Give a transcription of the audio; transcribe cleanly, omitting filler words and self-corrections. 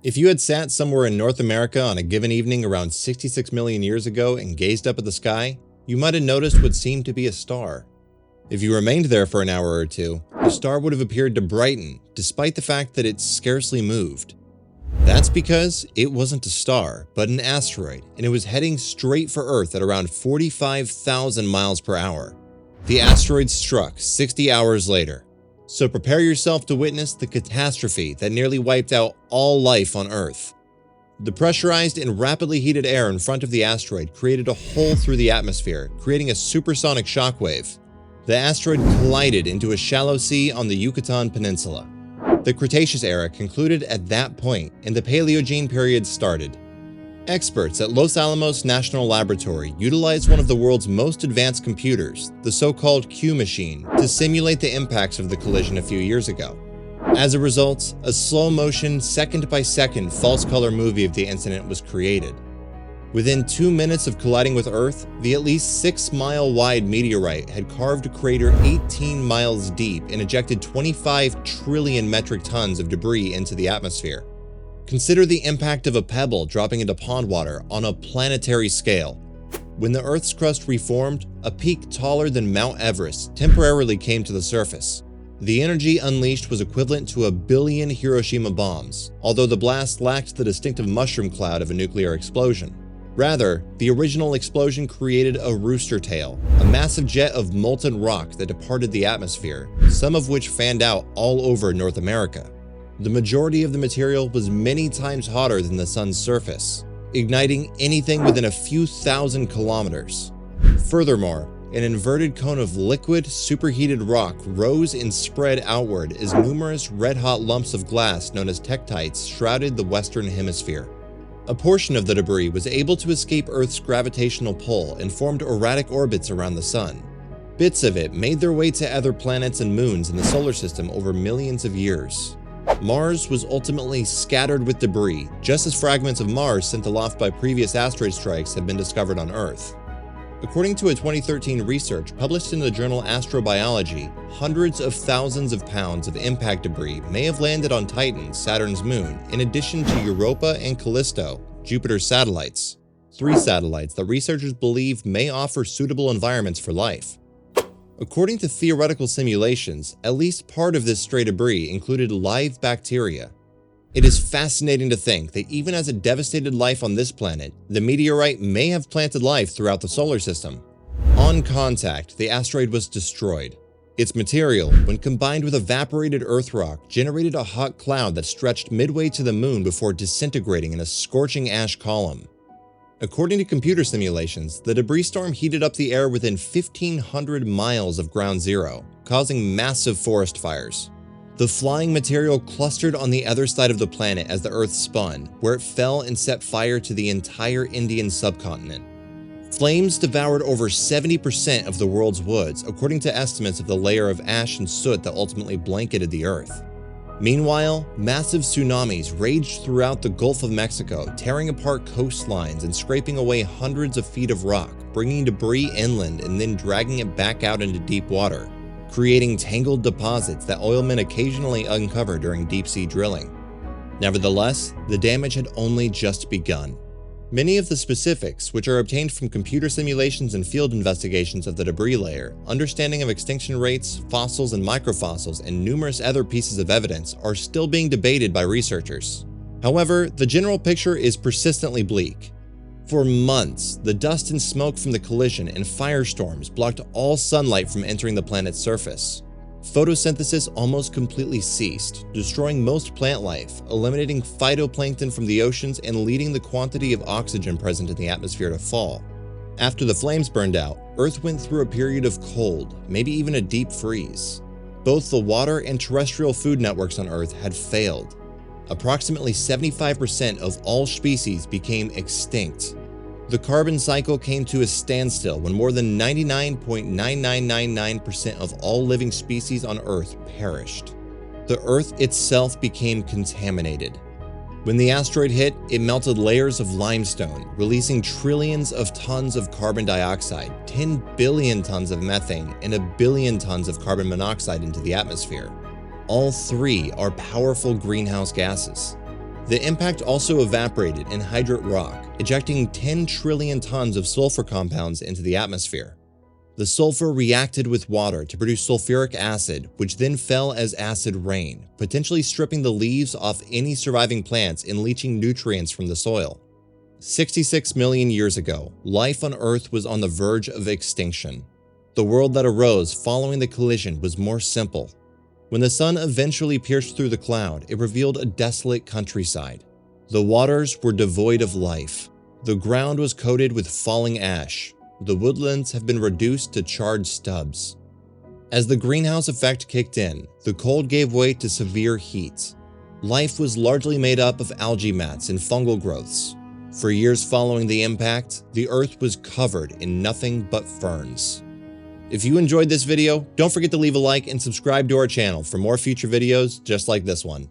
If you had sat somewhere in North America on a given evening around 66 million years ago and gazed up at the sky, you might have noticed what seemed to be a star. If you remained there for an hour or two, the star would have appeared to brighten, despite the fact that it scarcely moved. That's because it wasn't a star, but an asteroid, and it was heading straight for Earth at around 45,000 miles per hour. The asteroid struck 60 hours later. So prepare yourself to witness the catastrophe that nearly wiped out all life on Earth. The pressurized and rapidly heated air in front of the asteroid created a hole through the atmosphere, creating a supersonic shockwave. The asteroid collided into a shallow sea on the Yucatan Peninsula. The Cretaceous era concluded at that point, and the Paleogene period started. Experts at Los Alamos National Laboratory utilized one of the world's most advanced computers, the so-called Q machine, to simulate the impacts of the collision a few years ago. As a result, a slow-motion, second-by-second false-color movie of the incident was created. Within 2 minutes of colliding with Earth, the at least 6-mile-wide meteorite had carved a crater 18 miles deep and ejected 25 trillion metric tons of debris into the atmosphere. Consider the impact of a pebble dropping into pond water on a planetary scale. When the Earth's crust reformed, a peak taller than Mount Everest temporarily came to the surface. The energy unleashed was equivalent to 1 billion Hiroshima bombs, although the blast lacked the distinctive mushroom cloud of a nuclear explosion. Rather, the original explosion created a rooster tail, a massive jet of molten rock that departed the atmosphere, some of which fanned out all over North America. The majority of the material was many times hotter than the sun's surface, igniting anything within a few thousand kilometers. Furthermore, an inverted cone of liquid, superheated rock rose and spread outward as numerous red-hot lumps of glass known as tektites shrouded the western hemisphere. A portion of the debris was able to escape Earth's gravitational pull and formed erratic orbits around the sun. Bits of it made their way to other planets and moons in the solar system over millions of years. Mars was ultimately scattered with debris, just as fragments of Mars sent aloft by previous asteroid strikes had been discovered on Earth. According to a 2013 research published in the journal Astrobiology, hundreds of thousands of pounds of impact debris may have landed on Titan, Saturn's moon, in addition to Europa and Callisto, Jupiter's satellites. 3 satellites that researchers believe may offer suitable environments for life. According to theoretical simulations, at least part of this stray debris included live bacteria. It is fascinating to think that even as it devastated life on this planet, the meteorite may have planted life throughout the solar system. On contact, the asteroid was destroyed. Its material, when combined with evaporated Earth rock, generated a hot cloud that stretched midway to the moon before disintegrating in a scorching ash column. According to computer simulations, the debris storm heated up the air within 1,500 miles of ground zero, causing massive forest fires. The flying material clustered on the other side of the planet as the Earth spun, where it fell and set fire to the entire Indian subcontinent. Flames devoured over 70% of the world's woods, according to estimates of the layer of ash and soot that ultimately blanketed the Earth. Meanwhile, massive tsunamis raged throughout the Gulf of Mexico, tearing apart coastlines and scraping away hundreds of feet of rock, bringing debris inland and then dragging it back out into deep water, creating tangled deposits that oilmen occasionally uncover during deep-sea drilling. Nevertheless, the damage had only just begun. Many of the specifics, which are obtained from computer simulations and field investigations of the debris layer, understanding of extinction rates, fossils and microfossils, and numerous other pieces of evidence, are still being debated by researchers. However, the general picture is persistently bleak. For months, the dust and smoke from the collision and firestorms blocked all sunlight from entering the planet's surface. Photosynthesis almost completely ceased, destroying most plant life, eliminating phytoplankton from the oceans and leading the quantity of oxygen present in the atmosphere to fall. After the flames burned out, Earth went through a period of cold, maybe even a deep freeze. Both the water and terrestrial food networks on Earth had failed. Approximately 75% of all species became extinct. The carbon cycle came to a standstill when more than 99.9999% of all living species on Earth perished. The Earth itself became contaminated. When the asteroid hit, it melted layers of limestone, releasing trillions of tons of carbon dioxide, 10 billion tons of methane, and 1 billion tons of carbon monoxide into the atmosphere. All 3 are powerful greenhouse gases. The impact also evaporated anhydrite rock, ejecting 10 trillion tons of sulfur compounds into the atmosphere. The sulfur reacted with water to produce sulfuric acid, which then fell as acid rain, potentially stripping the leaves off any surviving plants and leaching nutrients from the soil. 66 million years ago, life on Earth was on the verge of extinction. The world that arose following the collision was more simple. When the sun eventually pierced through the cloud, it revealed a desolate countryside. The waters were devoid of life. The ground was coated with falling ash. The woodlands have been reduced to charred stubs. As the greenhouse effect kicked in, the cold gave way to severe heat. Life was largely made up of algae mats and fungal growths. For years following the impact, the Earth was covered in nothing but ferns. If you enjoyed this video, don't forget to leave a like and subscribe to our channel for more future videos just like this one.